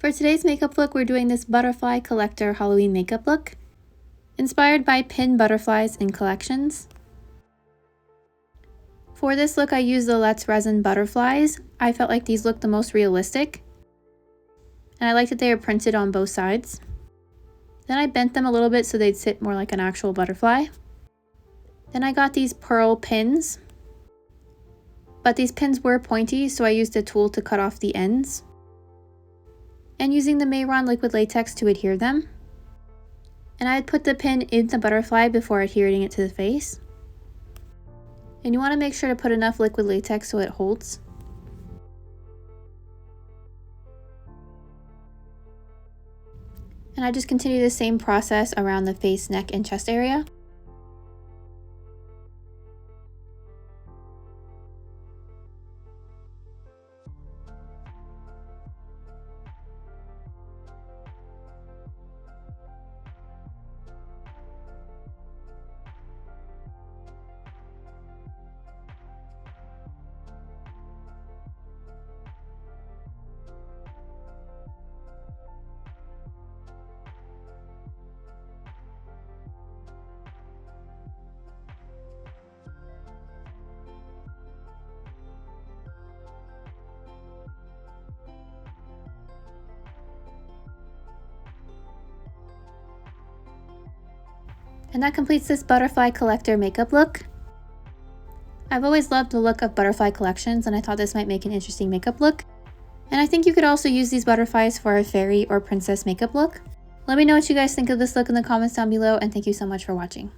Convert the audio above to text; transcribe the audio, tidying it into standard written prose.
For today's makeup look, we're doing this butterfly collector Halloween makeup look, inspired by pin butterflies in collections. For this look, I used the Latex resin butterflies. I felt like these looked the most realistic, and I liked that they were printed on both sides. Then I bent them a little bit so they'd sit more like an actual butterfly. Then I got these pearl pins, but these pins were pointy, so I used a tool to cut off the ends, and using the Mehron liquid latex to adhere them. And I had put the pin in the butterfly before adhering it to the face. And you want to make sure to put enough liquid latex so it holds. And I just continue the same process around the face, neck, and chest area. And that completes this butterfly collector makeup look. I've always loved the look of butterfly collections, and I thought this might make an interesting makeup look. And I think you could also use these butterflies for a fairy or princess makeup look. Let me know what you guys think of this look in the comments down below, and thank you so much for watching.